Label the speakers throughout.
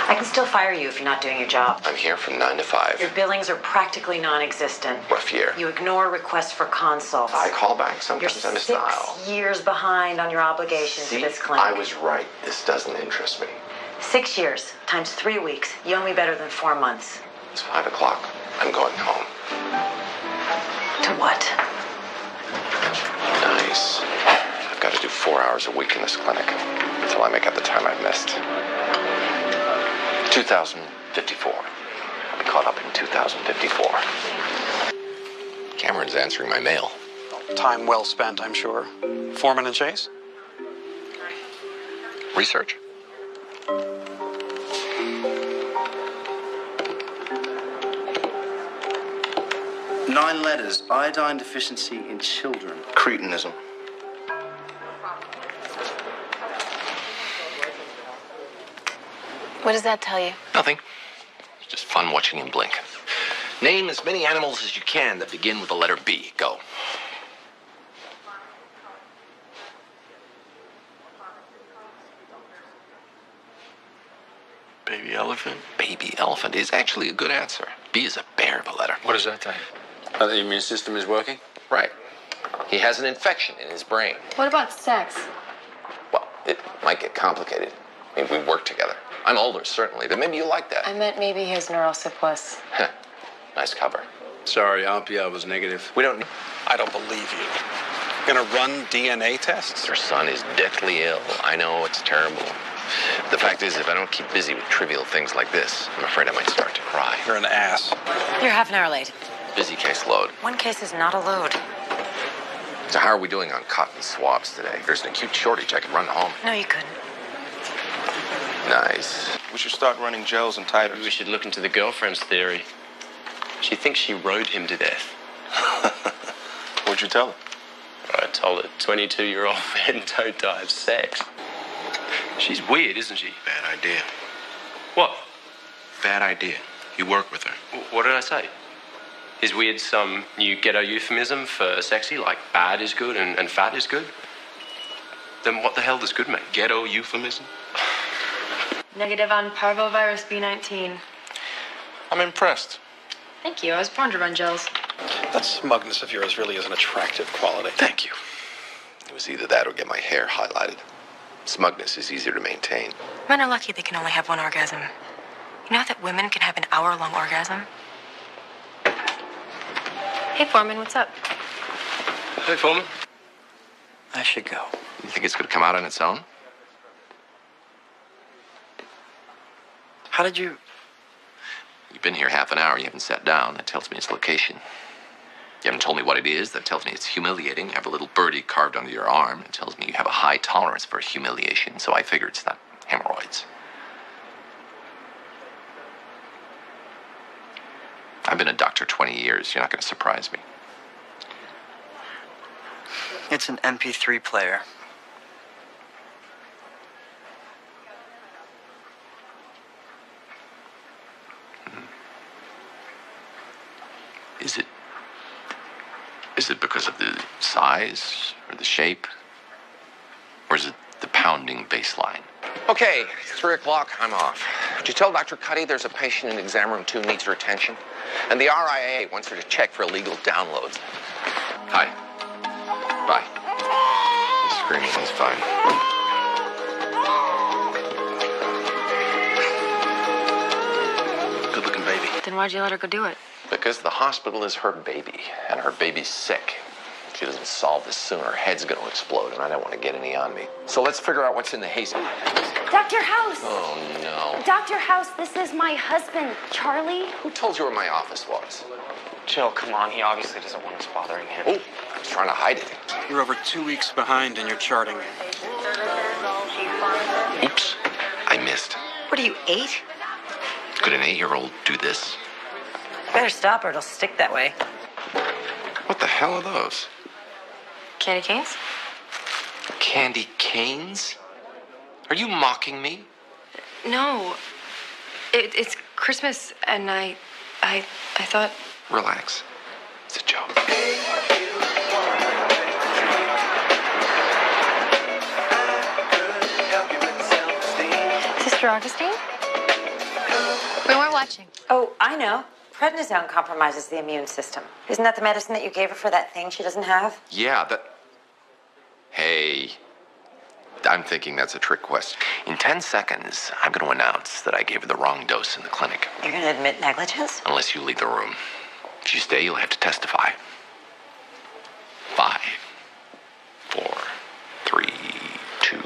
Speaker 1: I can still fire you if you're not doing your job.
Speaker 2: I'm here from 9 to 5.
Speaker 1: Your billings are practically non-existent.
Speaker 2: Rough year.
Speaker 1: You ignore requests for consults.
Speaker 2: I call back. Sometimes
Speaker 1: You're
Speaker 2: I miss the aisle.
Speaker 1: 6 years behind on your obligations to this clinic.
Speaker 2: I was right. This doesn't interest me.
Speaker 1: 6 years times 3 weeks. You owe me better than 4 months.
Speaker 2: It's 5 o'clock. I'm going home.
Speaker 1: To what?
Speaker 2: Nice. I've got to do 4 hours a week in this clinic until I make up the time I've missed. 2054. I'll be caught up in 2054. Cameron's answering my mail.
Speaker 3: Time well spent, I'm sure. Foreman and Chase?
Speaker 2: Research?
Speaker 4: Nine letters. Iodine deficiency in children. Cretinism.
Speaker 5: What does that tell you?
Speaker 2: Nothing. It's just fun watching him blink. Name as many animals as you can that begin with the letter B. Go.
Speaker 6: Baby elephant?
Speaker 2: Baby elephant is actually a good answer. B is a bear of a letter.
Speaker 6: What does that tell you?
Speaker 7: Oh, the immune system is working?
Speaker 2: Right. He has an infection in his brain.
Speaker 5: What about sex?
Speaker 2: Well, it might get complicated. I mean, we work together. I'm older, certainly, but maybe you like that.
Speaker 5: I meant maybe his neurosyphilis.
Speaker 2: Nice cover.
Speaker 7: Sorry, RPR was negative.
Speaker 2: We don't...
Speaker 3: I don't believe you. Gonna run DNA tests?
Speaker 2: Your son is deathly ill. I know, it's terrible. The fact is, if I don't keep busy with trivial things like this, I'm afraid I might start to cry.
Speaker 3: You're an ass.
Speaker 1: You're half an hour late.
Speaker 2: Busy case load.
Speaker 1: 1 case is not a load.
Speaker 2: So how are we doing on cotton swabs today? If there's an acute shortage, I could run home.
Speaker 1: No, you couldn't.
Speaker 2: Nice.
Speaker 4: We should start running gels and titers.
Speaker 6: We should look into the girlfriend's theory. She thinks she rode him to death.
Speaker 4: What'd you tell her?
Speaker 6: I told her 22-year-old men don't die of sex. She's weird, isn't she?
Speaker 8: Bad idea.
Speaker 6: What?
Speaker 8: Bad idea. You work with her.
Speaker 6: What did I say? Is weird some new ghetto euphemism for sexy, like bad is good and fat is good? Then what the hell does good mean?
Speaker 8: Ghetto euphemism?
Speaker 5: Negative on parvovirus B19.
Speaker 8: I'm impressed.
Speaker 5: Thank you. I was born to run gels.
Speaker 3: That smugness of yours really is an attractive quality.
Speaker 2: Thank you. It was either that or get my hair highlighted. Smugness is easier to maintain.
Speaker 1: Men are lucky they can only have 1 orgasm. You know that women can have an hour-long orgasm?
Speaker 5: Hey, Foreman, what's up?
Speaker 6: Hey, Foreman.
Speaker 4: I should go.
Speaker 2: You think it's going to come out on its own?
Speaker 4: How did you...
Speaker 2: You've been here half an hour. You haven't sat down. That tells me its location. You haven't told me what it is. That tells me it's humiliating. You have a little birdie carved under your arm. It tells me you have a high tolerance for humiliation. So I figure it's not hemorrhoids. I've been a doctor 20 years. You're not going to surprise me.
Speaker 4: It's an MP3 player.
Speaker 2: Is it because of the size or the shape? Or is it the pounding bass line? Okay, 3 o'clock, I'm off. Would you tell Dr. Cuddy there's a patient in exam room 2 needs her attention? And the RIA wants her to check for illegal downloads. Hi. Bye. He's screaming, he's fine.
Speaker 4: Good looking baby.
Speaker 5: Then why'd you let her go do it?
Speaker 2: Because the hospital is her baby, and her baby's sick. If she doesn't solve this soon, her head's going to explode, and I don't want to get any on me. So let's figure out what's in the hazy.
Speaker 9: Dr. House!
Speaker 2: Oh, no.
Speaker 9: Dr. House, this is my husband, Charlie.
Speaker 2: Who told you where my office was?
Speaker 4: Jill, come on. He obviously doesn't want us bothering him.
Speaker 2: Oh, I was trying to hide it.
Speaker 3: You're over 2 weeks behind in your charting.
Speaker 2: Oops, I missed.
Speaker 1: What are you, 8?
Speaker 2: Could an 8-year-old do this?
Speaker 1: Better stop or it'll stick that way.
Speaker 2: What the hell are those?
Speaker 5: Candy canes?
Speaker 2: Candy canes? Are you mocking me?
Speaker 5: No. It's Christmas, and I thought...
Speaker 2: Relax. It's a joke.
Speaker 5: Sister Augustine? We weren't watching.
Speaker 10: Oh, I know. Prednisone compromises the immune system. Isn't that the medicine that you gave her for that thing she doesn't have?
Speaker 2: Yeah, that... Hey, I'm thinking that's a trick question. In 10 seconds, I'm going to announce that I gave her the wrong dose in the clinic.
Speaker 10: You're going to admit negligence?
Speaker 2: Unless you leave the room. If you stay, you'll have to testify. 5, 4, 3, 2...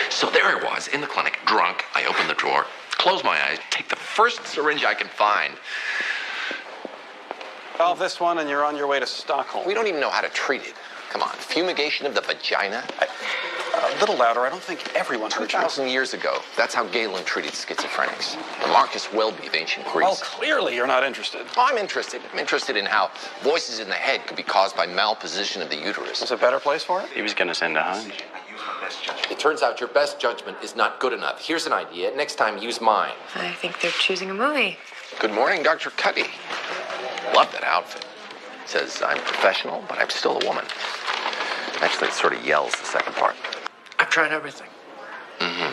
Speaker 2: So there I was, in the clinic, drunk. I open the drawer, close my eyes, take the first syringe I can find.
Speaker 3: Solve this one and you're on your way to Stockholm.
Speaker 2: We don't even know how to treat it. Come on, fumigation of the vagina?
Speaker 3: A little louder. I don't think everyone heard you.
Speaker 2: 2,000 years ago, that's how Galen treated schizophrenics. The Marcus Welby of ancient Greece.
Speaker 3: Well, clearly you're not interested.
Speaker 2: Oh, I'm interested. I'm interested in how voices in the head could be caused by malposition of the uterus.
Speaker 3: There's a better place for it?
Speaker 4: He was gonna send a hunch.
Speaker 2: It turns out your best judgment is not good enough. Here's an idea. Next time, use mine.
Speaker 5: I think they're choosing a movie.
Speaker 2: Good morning, Dr. Cuddy. Love that outfit. Says I'm professional, but I'm still a woman. Actually, it sort of yells the second part.
Speaker 6: I've tried everything.
Speaker 2: Mm-hmm.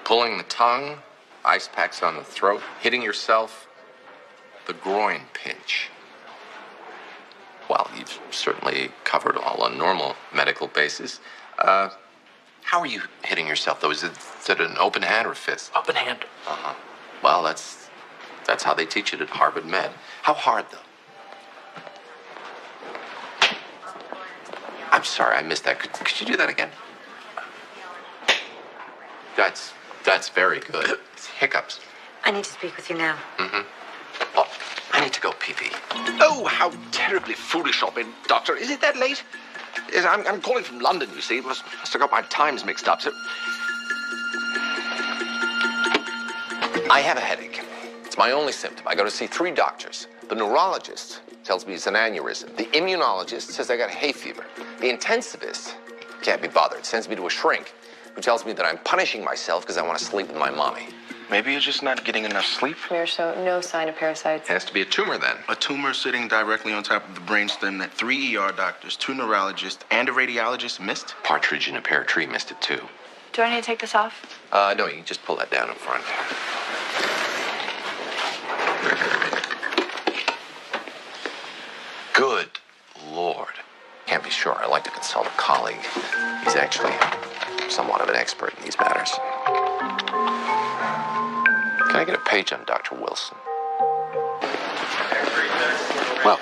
Speaker 2: Pulling the tongue, ice packs on the throat, hitting yourself, the groin pinch. Well, you've certainly covered all on normal medical basis. How are you hitting yourself, though? Is it an open hand or fist?
Speaker 6: Open hand.
Speaker 2: Uh-huh. Well, that's how they teach it at Harvard Med. How hard, though? I'm sorry, I missed that. Could you do that again? That's very good. It's hiccups.
Speaker 10: I need to speak with you now.
Speaker 2: Mm-hmm. Oh, I need to go pee-pee.
Speaker 8: Oh, how terribly foolish of me, Doctor. Is it that late? Yes, I'm calling from London, you see. Must have got my times mixed up, so...
Speaker 2: I have a headache. It's my only symptom. I go to see 3 doctors. The neurologist tells me it's an aneurysm. The immunologist says I got hay fever. The intensivist can't be bothered, sends me to a shrink who tells me that I'm punishing myself because I want to sleep with my mommy.
Speaker 8: Maybe you're just not getting enough sleep.
Speaker 5: So no sign of parasites.
Speaker 2: It has to be a tumor then.
Speaker 8: A tumor sitting directly on top of the brainstem that 3 ER doctors, 2 neurologists, and a radiologist missed.
Speaker 2: Partridge in a pear tree missed it too.
Speaker 5: Do I need to take this off?
Speaker 2: No, you can just pull that down in front. Good Lord. Can't be sure. I'd like to consult a colleague. He's actually somewhat of an expert in these matters. Can I get a page on Dr. Wilson?
Speaker 3: Well,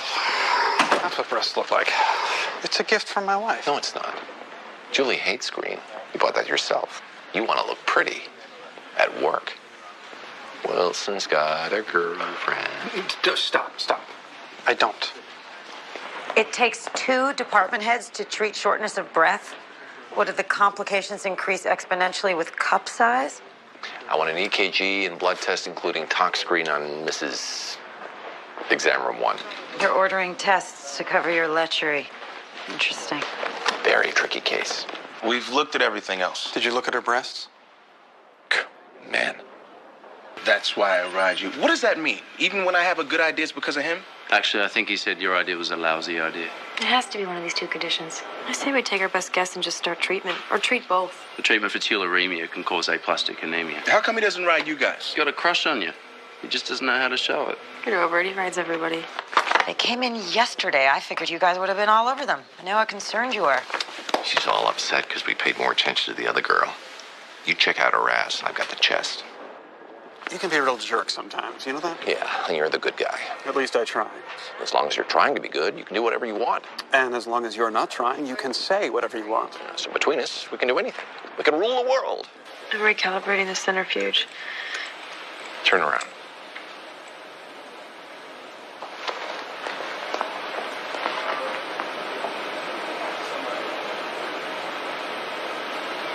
Speaker 3: that's what breasts look like. It's a gift from my wife.
Speaker 2: No, it's not. Julie hates green. You bought that yourself. You want to look pretty at work. Wilson's got a girlfriend.
Speaker 3: Stop. I don't.
Speaker 10: It takes 2 department heads to treat shortness of breath. What, do the complications increase exponentially with cup size?
Speaker 2: I want an EKG and blood test, including tox screen on Mrs. Exam Room 1.
Speaker 10: You're ordering tests to cover your lechery. Interesting.
Speaker 2: Very tricky case.
Speaker 8: We've looked at everything else.
Speaker 3: Did you look at her breasts?
Speaker 2: Man.
Speaker 8: That's why I ride you. What does that mean? Even when I have a good idea, it's because of him?
Speaker 7: Actually, I think he said your idea was a lousy idea.
Speaker 5: It has to be one of these 2 conditions. I say we take our best guess and just start treatment. Or treat both.
Speaker 7: The treatment for tularemia can cause aplastic anemia.
Speaker 8: How come he doesn't ride you guys?
Speaker 7: He's got a crush on you. He just doesn't know how to show it.
Speaker 5: Get over it. He rides everybody.
Speaker 10: They came in yesterday. I figured you guys would have been all over them. I know how concerned you are.
Speaker 2: She's all upset because we paid more attention to the other girl. You check out her ass. I've got the chest.
Speaker 3: You can be a real jerk sometimes, you know that?
Speaker 2: Yeah, and you're the good guy.
Speaker 3: At least I try.
Speaker 2: As long as you're trying to be good, you can do whatever you want.
Speaker 3: And as long as you're not trying, you can say whatever you want.
Speaker 2: So between us, we can do anything. We can rule the world.
Speaker 5: I'm recalibrating the centrifuge.
Speaker 2: Turn around.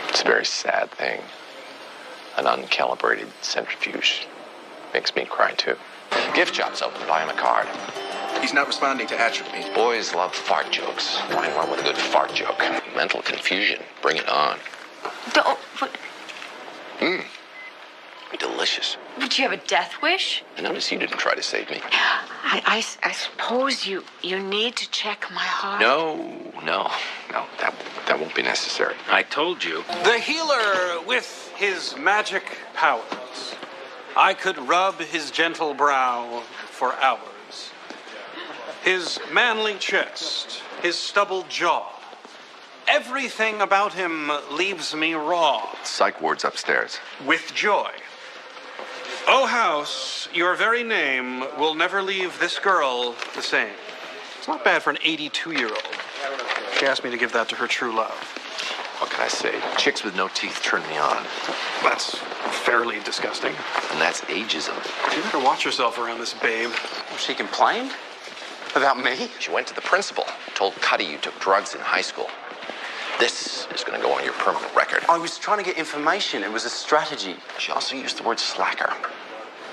Speaker 2: It's a very sad thing. An uncalibrated centrifuge makes me cry too. Gift shop's open. Buy him a card.
Speaker 8: He's not responding to atropine.
Speaker 2: Boys love fart jokes. Find one with a good fart joke. Mental confusion. Bring it on.
Speaker 5: Don't. What?
Speaker 2: Delicious.
Speaker 5: Would you have a death wish?
Speaker 2: I notice you didn't try to save me.
Speaker 10: I suppose you need to check my heart.
Speaker 2: No, that won't be necessary.
Speaker 7: I told you.
Speaker 3: The healer with his magic powers I could rub his gentle brow for hours. His manly chest, his stubbled jaw. Everything about him leaves me raw.
Speaker 2: Psych ward's upstairs.
Speaker 3: With joy. Oh, House, your very name will never leave this girl the same. It's not bad for an 82-year-old. She asked me to give that to her true love.
Speaker 2: What can I say? Chicks with no teeth turn me on.
Speaker 3: That's fairly disgusting.
Speaker 2: And that's ageism.
Speaker 3: You better watch yourself around this babe.
Speaker 4: She complained? About me?
Speaker 2: She went to the principal, told Cuddy you took drugs in high school. This is going to go on your permanent record.
Speaker 4: I was trying to get information. It was a strategy.
Speaker 2: She also used the word slacker.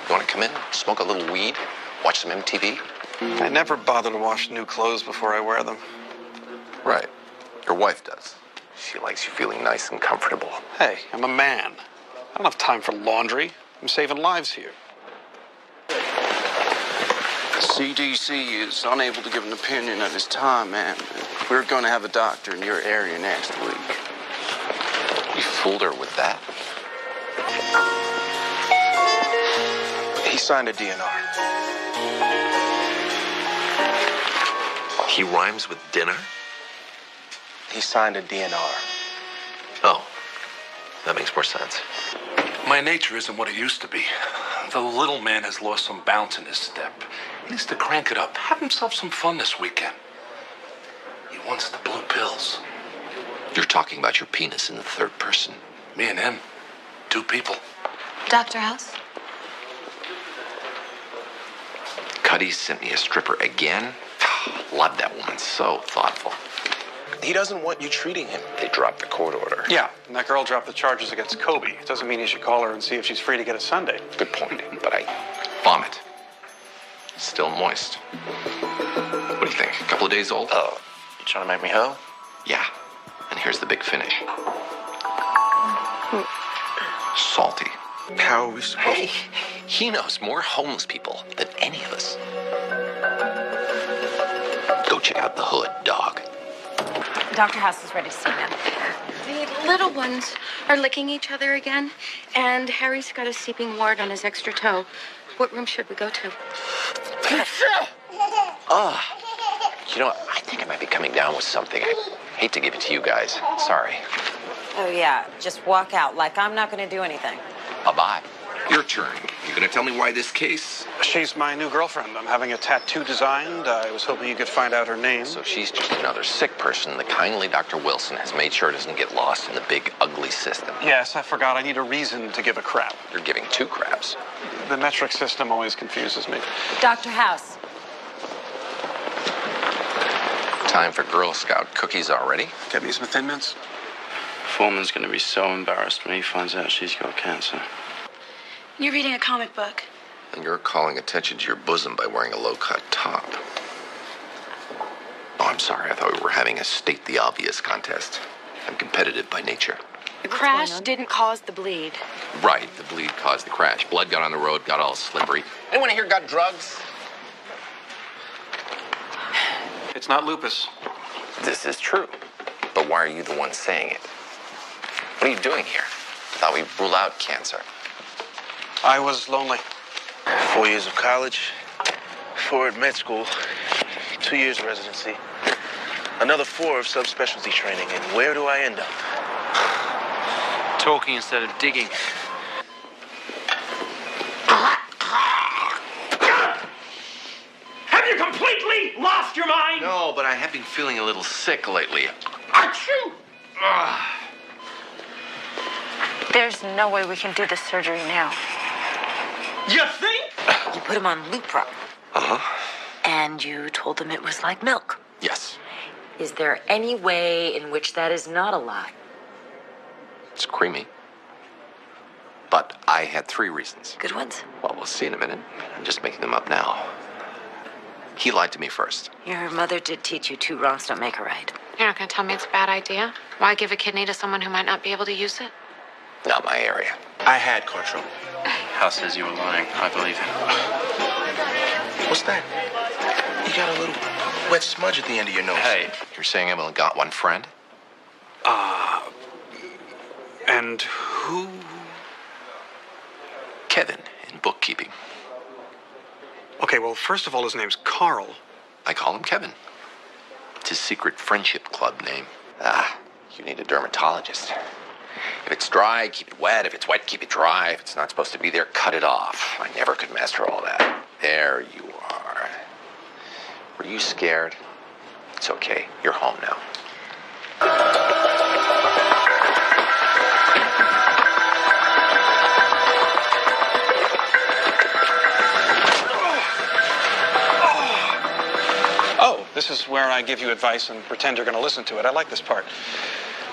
Speaker 2: You want to come in, smoke a little weed, watch some MTV?
Speaker 3: I never bother to wash new clothes before I wear them.
Speaker 2: Right. Your wife does. She likes you feeling nice and comfortable.
Speaker 3: Hey, I'm a man. I don't have time for laundry. I'm saving lives here.
Speaker 7: CDC is unable to give an opinion at this time, man. We're going to have a doctor in your area next week.
Speaker 2: You fooled her with that?
Speaker 3: He signed a DNR.
Speaker 2: He rhymes with dinner?
Speaker 3: He signed a DNR.
Speaker 2: Oh, that makes more sense.
Speaker 11: My nature isn't what it used to be. The little man has lost some bounce in his step. He needs to crank it up. Have himself some fun this weekend. He wants the blue pills.
Speaker 2: You're talking about your penis in the third person.
Speaker 11: Me and him. Two people.
Speaker 1: Dr. House?
Speaker 2: Cuddy sent me a stripper again. Love that woman. So thoughtful.
Speaker 8: He doesn't want you treating him.
Speaker 2: They dropped the court order.
Speaker 3: Yeah, and that girl dropped the charges against Kobe. It doesn't mean you should call her and see if she's free to get a sundae.
Speaker 2: Good point, but I vomit. Still moist. What do you think? A couple of days old?
Speaker 4: Oh, you trying to make me hoe?
Speaker 2: Yeah. And here's the big finish. Salty.
Speaker 8: How are we supposed
Speaker 2: Hey, he knows more homeless people than any of us. Go check out the hood, dog.
Speaker 10: Dr. House is ready to see him.
Speaker 5: The little ones are licking each other again, and Harry's got a seeping wart on his extra toe. What room should we go to?
Speaker 2: You know, I think I might be coming down with something. I hate to give it to you guys. Sorry.
Speaker 10: Oh, yeah. Just walk out like I'm not going to do anything.
Speaker 2: Bye-bye. Your turn. You gonna tell me why this case?
Speaker 3: She's my new girlfriend. I'm having a tattoo designed. I was hoping you could find out her name.
Speaker 2: So she's just another sick person the kindly Dr. Wilson has made sure doesn't get lost in the big, ugly system.
Speaker 3: Yes, I forgot. I need a reason to give a crap.
Speaker 2: You're giving two craps.
Speaker 3: The metric system always confuses me.
Speaker 10: Dr. House.
Speaker 2: Time for Girl Scout cookies already.
Speaker 3: Get me some Thin Mints.
Speaker 7: Foreman's going to be so embarrassed when he finds out she's got cancer.
Speaker 5: You're reading a comic book.
Speaker 2: And you're calling attention to your bosom by wearing a low-cut top. Oh, I'm sorry. I thought we were having a state the obvious contest. I'm competitive by nature.
Speaker 5: The crash didn't cause the bleed.
Speaker 2: Right, the bleed caused the crash. Blood got on the road, got all slippery. Anyone here got drugs?
Speaker 3: It's not lupus.
Speaker 2: This is true. But why are you the one saying it? What are you doing here? I thought we'd rule out cancer.
Speaker 3: I was lonely.
Speaker 12: 4 years of college, 4 at med school, 2 years of residency, another 4 of subspecialty training, and where do I end up?
Speaker 4: Talking instead of digging.
Speaker 6: Have you completely lost your mind?
Speaker 2: No, but I have been feeling a little sick lately.
Speaker 6: Achoo!
Speaker 5: There's no way we can do this surgery now.
Speaker 6: You think?
Speaker 10: You put him on Lupron,
Speaker 2: Uh-huh.
Speaker 10: and you told them it was like milk.
Speaker 2: Yes.
Speaker 10: Is there any way in which that is not a lie?
Speaker 2: It's creamy. But I had 3 reasons.
Speaker 10: Good ones.
Speaker 2: Well, we'll see in a minute. I'm just making them up now. He lied to me first.
Speaker 10: Your mother did teach you 2 wrongs don't make a right.
Speaker 5: You're not going to tell me it's a bad idea? Why give a kidney to someone who might not be able to use it?
Speaker 2: Not my area.
Speaker 12: I had car trouble.
Speaker 7: House says you were lying. I believe him.
Speaker 12: What's that? You got a little wet smudge at the end of your nose.
Speaker 2: Hey, you're saying I've only got one friend?
Speaker 3: And who
Speaker 2: Kevin in bookkeeping.
Speaker 3: Okay, well, first of all, his name's Carl.
Speaker 2: I call him Kevin. It's his secret friendship club name. Ah, you need a dermatologist. If it's dry, keep it wet. If it's wet, keep it dry. If it's not supposed to be there, cut it off. I never could master all that. There you are. Were you scared? It's okay. You're home now.
Speaker 3: Oh, this is where I give you advice and pretend you're going to listen to it. I like this part.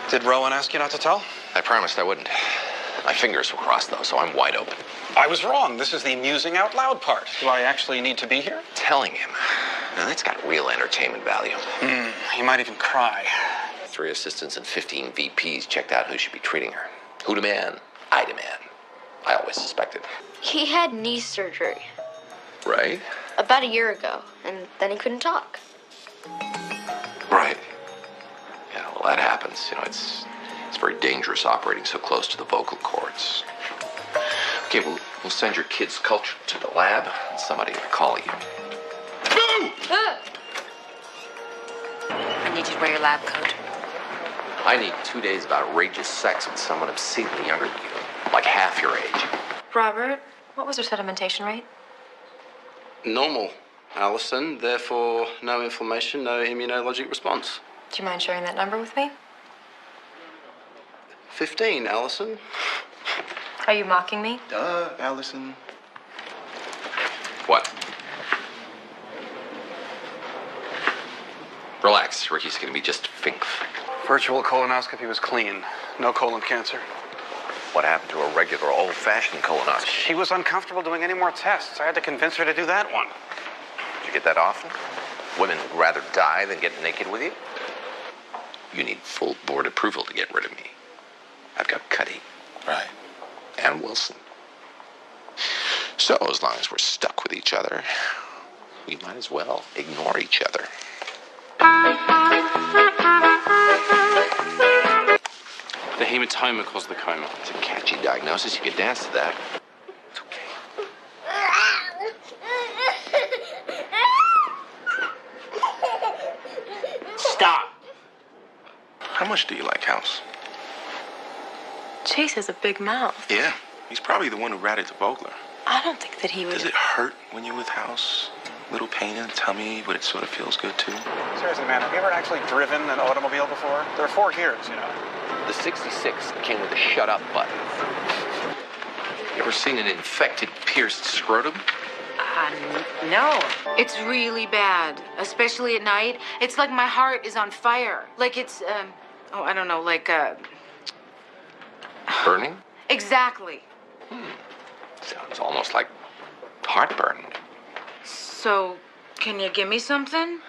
Speaker 3: Did Rowan ask you not to tell?
Speaker 2: I promised I wouldn't. My fingers were crossed, though, so I'm wide open.
Speaker 3: I was wrong. This is the musing out loud part. Do I actually need to be here?
Speaker 2: Telling him. Now, that's got real entertainment value.
Speaker 3: He might even cry.
Speaker 2: 3 assistants and 15 VPs checked out who should be treating her. Who demand? I demand. I always suspected.
Speaker 9: He had knee surgery
Speaker 2: Right?
Speaker 9: about a year ago, and then he couldn't talk.
Speaker 2: Right. Yeah, well, that happens. You know, it's very dangerous operating so close to the vocal cords. Okay, we'll send your kid's culture to the lab, and somebody will call you. Boo!
Speaker 1: I need you to wear your lab coat.
Speaker 2: I need 2 days of outrageous sex with someone obscenely younger than you, like half your age.
Speaker 1: Robert, what was your sedimentation rate?
Speaker 4: Normal, Allison. Therefore, no inflammation, no immunologic response.
Speaker 1: Do you mind sharing that number with me?
Speaker 4: 15, Allison.
Speaker 1: Are you mocking me?
Speaker 12: Duh, Allison.
Speaker 2: What? Relax, Ricky's gonna be just fink.
Speaker 3: Virtual colonoscopy was clean. No colon cancer.
Speaker 2: What happened to a regular old-fashioned colonoscopy?
Speaker 3: She was uncomfortable doing any more tests. I had to convince her to do that one.
Speaker 2: Did you get that often? Women would rather die than get naked with you? You need full board approval to get rid of me. I've got Cuddy.
Speaker 12: Right.
Speaker 2: And Wilson. So, as long as we're stuck with each other, we might as well ignore each other.
Speaker 4: The hematoma caused the coma.
Speaker 2: It's a catchy diagnosis. You could dance to that. It's okay.
Speaker 3: Stop.
Speaker 12: How much do you like House?
Speaker 1: Chase has a big mouth.
Speaker 12: Yeah, he's probably the one who ratted the Vogler.
Speaker 1: I don't think that he would.
Speaker 12: Does it hurt when you're with House? Little pain in the tummy, but it sort of feels good too.
Speaker 3: Seriously, man, have you ever actually driven an automobile before? There are 4 gears, you know.
Speaker 2: The 66 came with a shut-up button. You ever seen an infected, pierced scrotum?
Speaker 5: No. It's really bad, especially at night. It's like my heart is on fire. Like it's, I don't know, like,
Speaker 2: Burning?
Speaker 5: Exactly.
Speaker 2: Sounds almost like heartburn.
Speaker 5: So, can you give me something?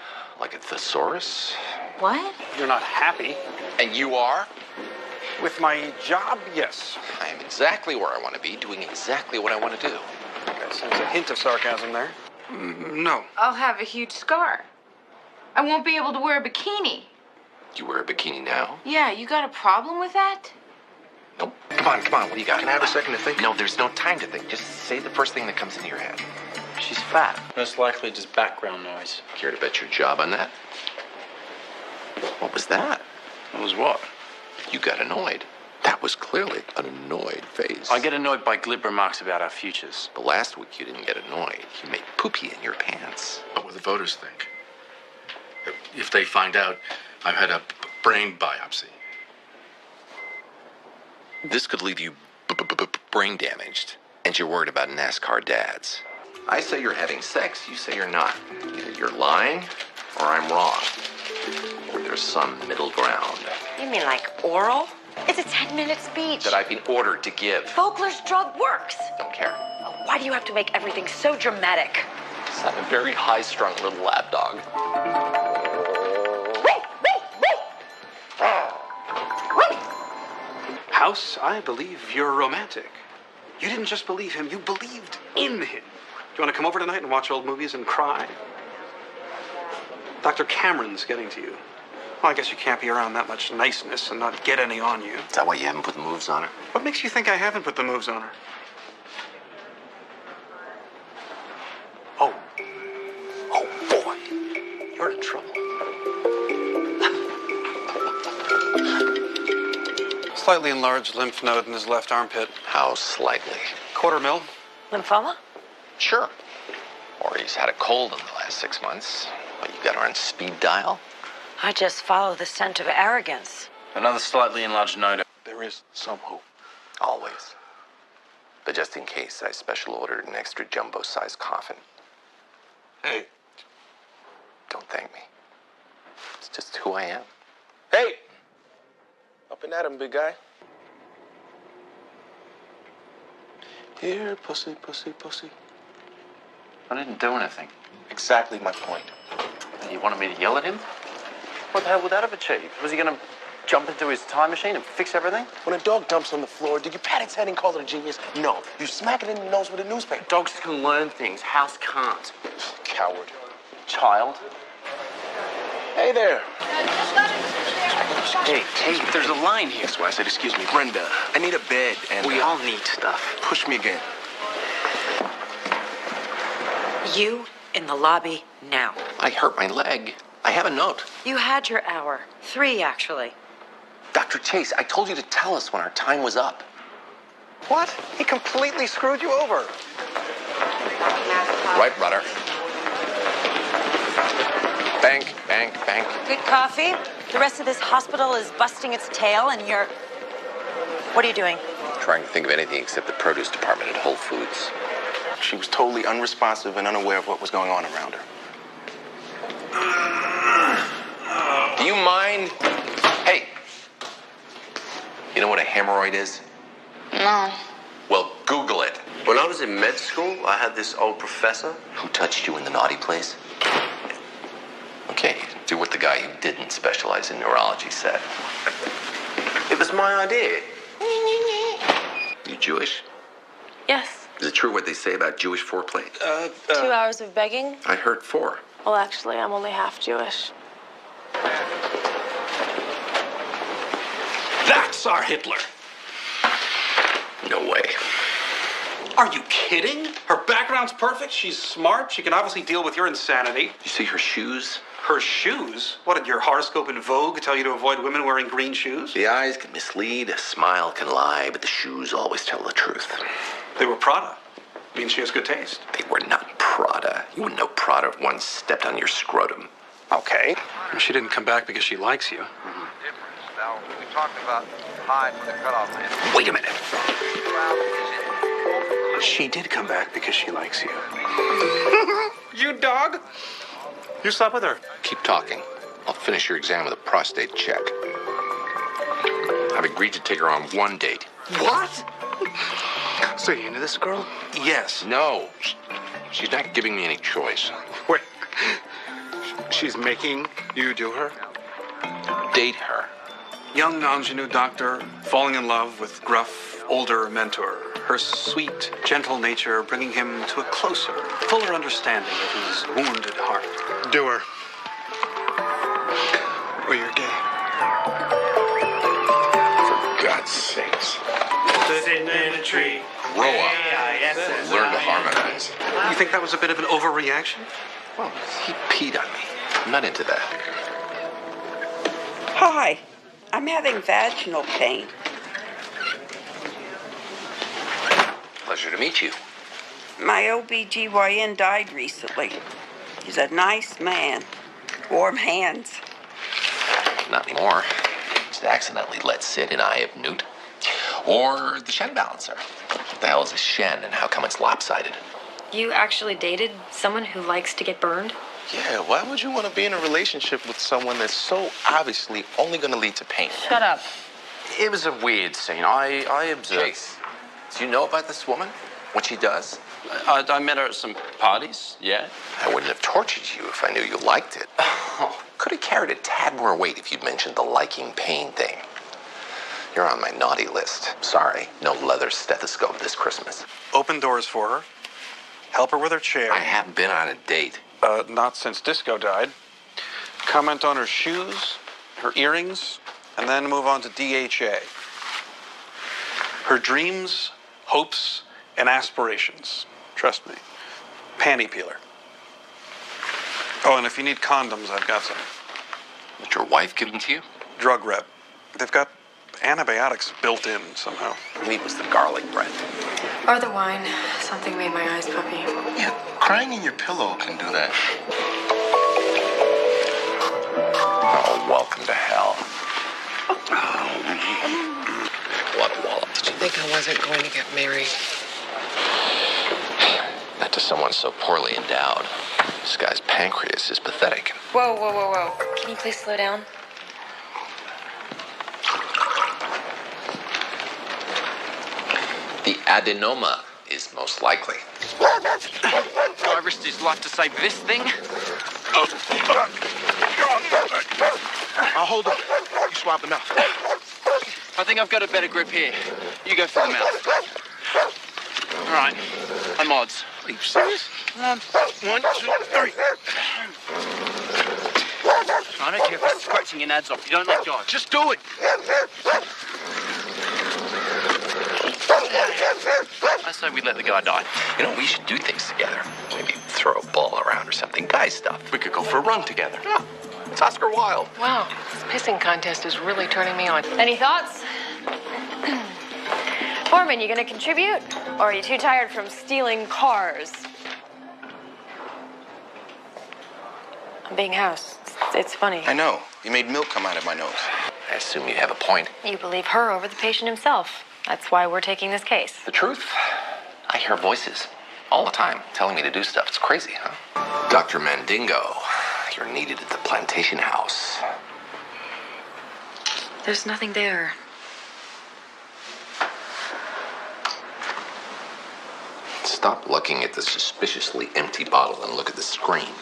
Speaker 2: Like a thesaurus?
Speaker 5: What?
Speaker 3: You're not happy.
Speaker 2: And you are?
Speaker 3: With my job, yes.
Speaker 2: I am exactly where I want to be, doing exactly what I want to do.
Speaker 3: I sense a hint of sarcasm there. No.
Speaker 5: I'll have a huge scar. I won't be able to wear a bikini.
Speaker 2: You wear a bikini now?
Speaker 5: Yeah, you got a problem with that?
Speaker 2: Nope. Come on, what do you got? Can I have a second to think? No, there's no time to think. Just say the first thing that comes into your head.
Speaker 4: She's fat. Most likely just background noise.
Speaker 2: Care to bet your job on that? What was that?
Speaker 4: What was what?
Speaker 2: You got annoyed. That was clearly an annoyed face.
Speaker 4: I get annoyed by glib remarks about our futures.
Speaker 2: But last week you didn't get annoyed. You made poopy in your pants.
Speaker 11: What will the voters think? If they find out I've had a brain biopsy.
Speaker 2: This could leave you brain damaged, and you're worried about NASCAR dads. I say you're having sex, you say you're not. Either you're lying, or I'm wrong. Or there's some middle ground.
Speaker 10: You mean like oral? It's a 10-minute speech.
Speaker 2: That I've been ordered to give.
Speaker 10: Vogler's drug works.
Speaker 2: Don't care.
Speaker 10: Why do you have to make everything so dramatic?
Speaker 2: I'm a very high-strung little lap dog.
Speaker 3: House, I believe you're romantic. You didn't just believe him, you believed in him. Do you want to come over tonight and watch old movies and cry? Dr. Cameron's getting to you. Well, I guess you can't be around that much niceness and not get any on you.
Speaker 2: Is that why you haven't put the moves on her?
Speaker 3: What makes you think I haven't put the moves on her?
Speaker 12: We're in trouble.
Speaker 3: Slightly enlarged lymph node in his left armpit.
Speaker 2: How slightly?
Speaker 3: Quarter mil.
Speaker 10: Lymphoma?
Speaker 2: Sure. Or he's had a cold in the last 6 months. Well, you got her on speed dial?
Speaker 10: I just follow the scent of arrogance.
Speaker 4: Another slightly enlarged node.
Speaker 12: There is some hope.
Speaker 2: Always. But just in case, I special ordered an extra jumbo-sized coffin.
Speaker 12: Hey.
Speaker 2: Don't thank me. It's just who I am.
Speaker 12: Hey! Up and at him, big guy. Here, pussy, pussy, pussy.
Speaker 4: I didn't do anything.
Speaker 12: Exactly my point.
Speaker 4: You wanted me to yell at him? What the hell would that have achieved? Was he going to jump into his time machine and fix everything?
Speaker 12: When a dog dumps on the floor, did you pat its head and call it a genius? No. You smack it in the nose with a newspaper.
Speaker 4: Dogs can learn things. House can't.
Speaker 12: Coward.
Speaker 4: Child.
Speaker 12: Hey there.
Speaker 4: Hey, there's a line here.
Speaker 12: That's why I said, excuse me, Brenda. I need a bed and...
Speaker 4: We all need stuff.
Speaker 12: Push me again.
Speaker 10: You in the lobby now.
Speaker 2: I hurt my leg. I have a note.
Speaker 10: You had your hour. 3, actually.
Speaker 2: Dr. Chase, I told you to tell us when our time was up.
Speaker 3: What? He completely screwed you over.
Speaker 2: Right, Rudder. Bank, bank, bank.
Speaker 10: Good coffee. The rest of this hospital is busting its tail, and you're... What are you doing?
Speaker 2: Trying to think of anything except the produce department at Whole Foods.
Speaker 7: She was totally unresponsive and unaware of what was going on around her.
Speaker 2: Do you mind? Hey. You know what a hemorrhoid is?
Speaker 9: No.
Speaker 2: Well, Google it.
Speaker 4: When I was in med school, I had this old professor.
Speaker 2: Who touched you in the naughty place? Okay, do what the guy who didn't specialize in neurology said.
Speaker 4: It was my idea.
Speaker 2: You Jewish?
Speaker 13: Yes.
Speaker 2: Is it true what they say about Jewish foreplay?
Speaker 13: 2 hours of begging?
Speaker 2: I heard 4.
Speaker 13: Well, actually, I'm only half Jewish.
Speaker 3: That's our Hitler.
Speaker 2: No way.
Speaker 3: Are you kidding? Her background's perfect. She's smart. She can obviously deal with your insanity.
Speaker 2: You see her shoes?
Speaker 3: Her shoes? What, did your horoscope in Vogue tell you to avoid women wearing green shoes?
Speaker 2: The eyes can mislead, a smile can lie, but the shoes always tell the truth.
Speaker 3: They were Prada. Means she has good taste.
Speaker 2: They were not Prada. You wouldn't know Prada if one stepped on your scrotum.
Speaker 3: Okay. She didn't come back because she likes you.
Speaker 14: Now, we talked about high for the cutoff line.
Speaker 2: Wait a minute.
Speaker 3: She did come back because she likes you. You dog? You slept with her.
Speaker 2: Keep talking. I'll finish your exam with a prostate check. I've agreed to take her on 1 date.
Speaker 3: What?
Speaker 12: So you into this girl?
Speaker 3: Yes.
Speaker 2: No. She's not giving me any choice.
Speaker 12: Wait. She's making you do her?
Speaker 2: Date her.
Speaker 3: Young ingenue doctor falling in love with gruff, older mentor. Her sweet, gentle nature bringing him to a closer, fuller understanding of his wounded heart.
Speaker 12: Do her. Or you're gay.
Speaker 2: For God's sakes.
Speaker 14: Sitting in a tree.
Speaker 2: Grow up. Learn to harmonize.
Speaker 3: You think that was a bit of an overreaction?
Speaker 2: Well, he peed on me. I'm not into that.
Speaker 15: Hi, I'm having vaginal pain.
Speaker 2: Pleasure to meet you.
Speaker 15: My OBGYN died recently. He's a nice man. Warm hands.
Speaker 2: Not anymore. Just accidentally let sit in Eye of Newt. Or the Shen balancer. What the hell is a Shen and how come it's lopsided?
Speaker 1: You actually dated someone who likes to get burned?
Speaker 12: Yeah, why would you want to be in a relationship with someone that's so obviously only going to lead to pain?
Speaker 1: Shut up.
Speaker 4: It was a weird scene. I observed.
Speaker 2: Chase, do you know about this woman? What she does?
Speaker 4: I met her at some parties, yeah.
Speaker 2: I wouldn't have tortured you if I knew you liked it. Could have carried a tad more weight if you'd mentioned the liking pain thing. You're on my naughty list. Sorry, no leather stethoscope this Christmas.
Speaker 3: Open doors for her. Help her with her chair.
Speaker 2: I haven't been on a date.
Speaker 3: Not since Disco died. Comment on her shoes, her earrings, and then move on to DHA. Her dreams, hopes, and aspirations. Trust me. Panty peeler. Oh, and if you need condoms, I've got some.
Speaker 2: Did your wife give them to you?
Speaker 3: Drug rep. They've got antibiotics built in somehow.
Speaker 2: I believe it was the garlic bread.
Speaker 1: Or the wine. Something made my eyes puppy.
Speaker 12: Yeah, crying in your pillow can do that.
Speaker 2: Oh, welcome to hell. What wallop?
Speaker 16: Did you think I wasn't going to get married?
Speaker 2: Not to someone so poorly endowed. This guy's pancreas is pathetic.
Speaker 1: Whoa, whoa, whoa, whoa. Can you please slow down?
Speaker 2: The adenoma is most likely.
Speaker 4: Guy risked his life to save this thing.
Speaker 12: I'll hold him. You swab the mouth.
Speaker 4: I think I've got a better grip here. You go for the mouth. All right. I'm odds.
Speaker 12: Are you serious?
Speaker 4: One, two, three. I don't care if it's scratching your nads off. You don't let go.
Speaker 12: Just do it.
Speaker 4: I say we let the guy die.
Speaker 2: You know, we should do things together. Maybe throw a ball around or something. Guy stuff.
Speaker 12: We could go for a run together.
Speaker 2: Yeah. It's Oscar Wilde.
Speaker 16: Wow, this pissing contest is really turning me on.
Speaker 13: Any thoughts? Foreman, you gonna contribute? Or are you too tired from stealing cars?
Speaker 1: I'm being house. It's funny.
Speaker 12: I know. You made milk come out of my nose.
Speaker 2: I assume you have a point.
Speaker 1: You believe her over the patient himself. That's why we're taking this case.
Speaker 2: The truth? I hear voices all the time telling me to do stuff. It's crazy, huh? Dr. Mandingo, you're needed at the plantation house.
Speaker 1: There's nothing there.
Speaker 2: Stop looking at the suspiciously empty bottle and look at the screen.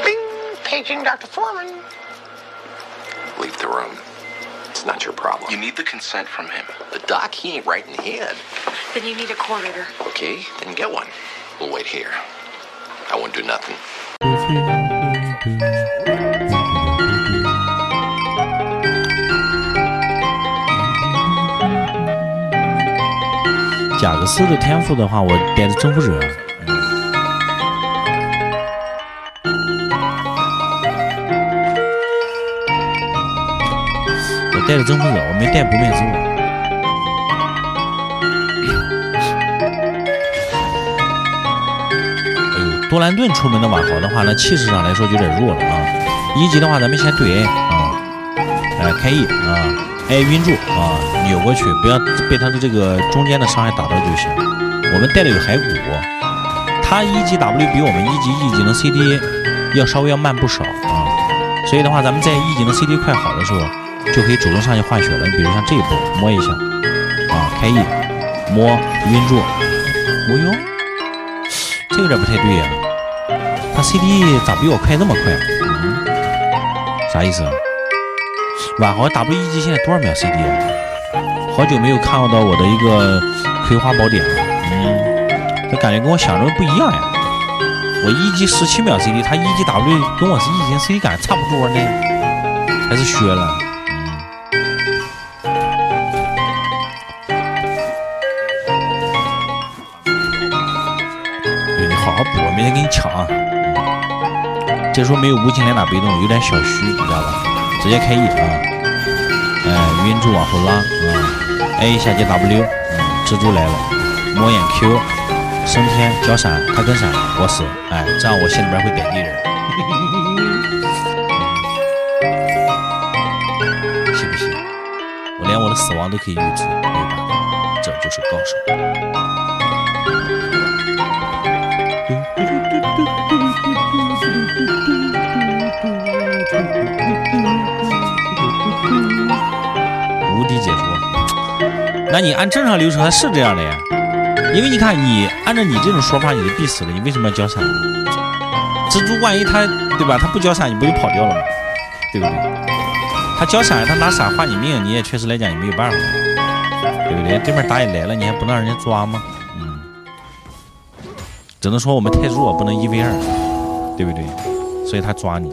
Speaker 12: Bing! Paging Dr. Foreman.
Speaker 2: Leave the room. It's not your problem.
Speaker 12: You need the consent from him.
Speaker 2: The doc, he ain't right in the head.
Speaker 1: Then you need a coordinator.
Speaker 2: Okay, then get one. We'll wait here. I won't do nothing.
Speaker 17: 贾克斯的天赋的话，我带着征服者。我带着征服者，我没带不灭之物。哎呦，多兰顿出门的瓦豪的话呢，气势上来说有点弱了啊。一级的话，咱们先对 A 啊，开 E 啊。晕住啊，扭过去，不要被他的这个中间的伤害打到就行。我们带的有骸骨，他一级 W 比我们一级 E 技能 CD 要稍微要慢不少啊，所以的话，咱们在 E 技能 CD 快好的时候，就可以主动上去换血了。你比如像这一波，摸一下啊，开 E， 摸晕住，哦哟，这有点不太对呀、他 CD 咋比我快那么快？啥意思啊？瓦豪 W 一级现在多少秒 CD 啊？好久没有看到我的一个葵花宝典了，这感觉跟我想的不一样呀。我一级17秒 CD， 他一级 W 跟我是一级 CD 感差不多呢，还是削了。对你好好补，明天给你抢啊。这时候没有无情连打被动，有点小虚，你知道吧？直接开 E 啊，晕住往后拉啊 ，A 下接 W，蜘蛛来了，摸眼 Q， 升天交闪，他跟闪，我死，这样我心里边会点敌人，信不信？我连我的死亡都可以预知，没有办法，这就是高手。无敌解说，那你按正常流程它是这样的呀，因为你看你按照你这种说法你就必死了，你为什么要交闪呢？蜘蛛万一他对吧，他不交闪你不就跑掉了吗？对不对？他交闪他拿闪换你命，你也确实来讲也没有办法，对不对？对面打野来了你还不能让人家抓吗？只能说我们太弱不能1v2，对不对？所以他抓你。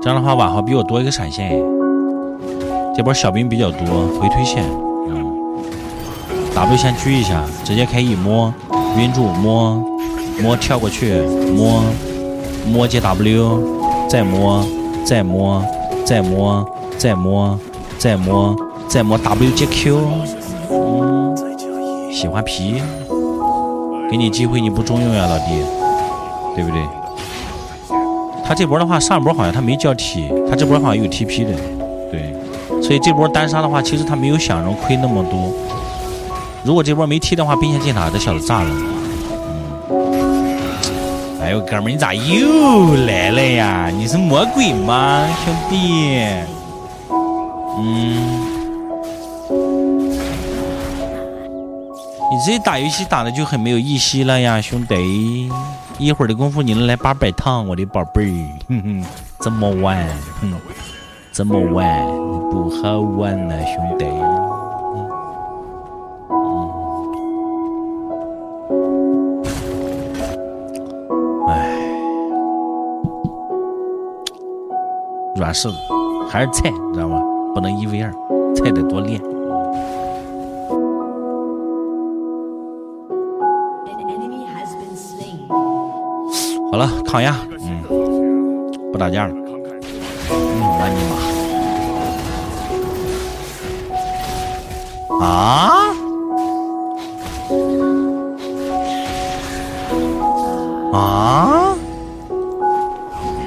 Speaker 17: 这样的话瓦豪比我多一个闪现。这波小兵比较多，回推线。W 先狙一下，直接开 E 摸，晕住摸跳过去，摸接 W， 再摸 W 接 Q。喜欢皮，给你机会你不中用呀，老弟，对不对？他这波的话，上波好像他没交替，他这波好像有 TP 的，对，所以这波单杀的话，其实他没有想中亏那么多。如果这波没踢的话，兵线进塔，这小子炸了。哎呦，哥们儿，你咋又来了呀？你是魔鬼吗，兄弟？你这打游戏打的就很没有意思了呀，兄弟！一会儿的功夫你能来800趟，我的宝贝儿，这么晚，这么晚，不好玩了，兄弟。软柿子还是菜，知道吗？不能1v2，菜得多练。好了，抗压，不打架了。那你妈啊！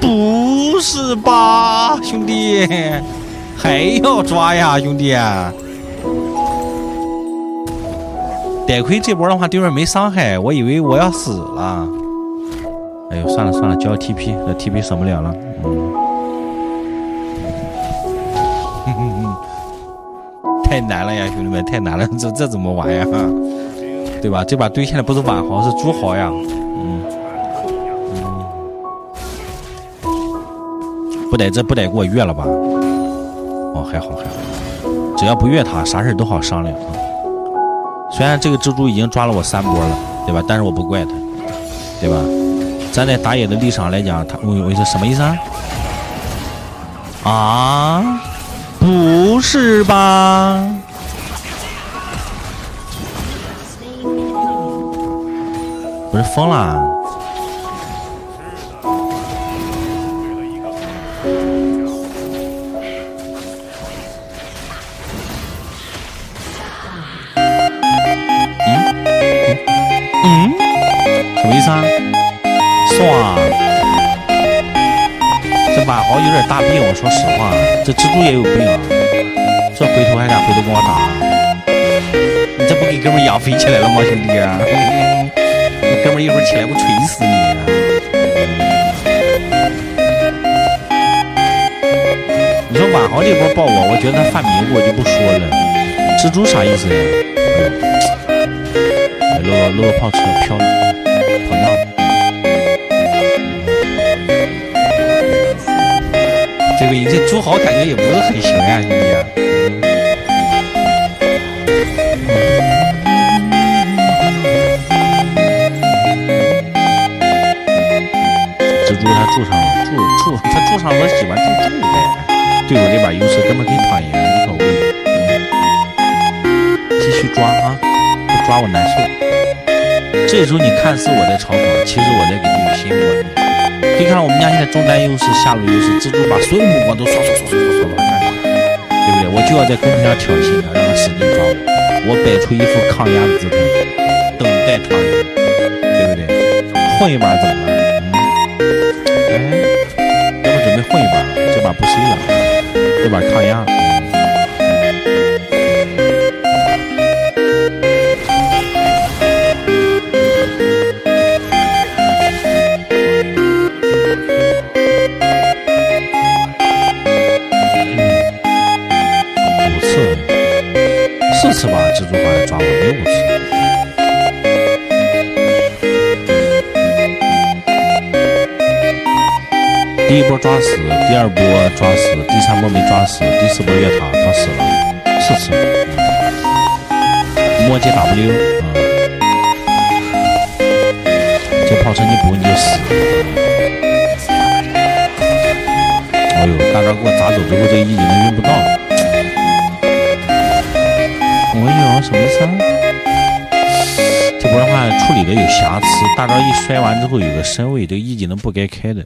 Speaker 17: 不是吧，兄弟，还要抓呀，兄弟！得亏这波的话，对面没伤害，我以为我要死了。哎呦，算了，交 TP， 这 TP 省不了了。太难了呀，兄弟们，太难了，这怎么玩呀？对吧？这把对线的不是晚豪，是朱豪呀。不得给我越了吧？哦，还好，只要不越他，啥事都好商量。虽然这个蜘蛛已经抓了我3波了，对吧？但是我不怪他，对吧？站在打野的立场来讲，他我说什么意思啊？啊，不是吧？不是疯了？什么意思啊？爽！这瓦豪有点大病，我说实话，这蜘蛛也有病啊！这回头还敢回头跟我打？你这不给哥们养肥起来了吗，兄弟啊？你哥们一会儿起来不锤死你啊！你说瓦豪这波爆我觉得他犯迷糊，我就不说了。蜘蛛啥意思呀？漏个炮车飘了，跑闹。这个你这朱豪感觉也不是很行呀，兄弟啊。蜘蛛他住上了，他住上我喜欢住呗。对我这把优势根本可以躺赢，无所谓。继续抓啊，不抓我难受。这时候你看似我在嘲讽，其实我在给队友心窝。可以看到我们家现在中单优势、下路优势，蜘蛛把所有的目光都刷干啥？对不对？我就要在公屏上挑衅他，让他使劲抓我。我摆出一副抗压的姿态，等待躺赢，对不对？混一把怎么了？要不准备混一把，这把不 C 了，这把抗压。4次吧，蜘蛛好像抓我没5次。第一波抓死，第二波抓死，第3波没抓死，第4波越塔他死了4次。摸接 W， 这炮车你不你就死。哎呦，之后，这个一技能用不到了。我有什么意思啊？这波的话处理的有瑕疵，大招一摔完之后有个身位，这个一技能不该开的，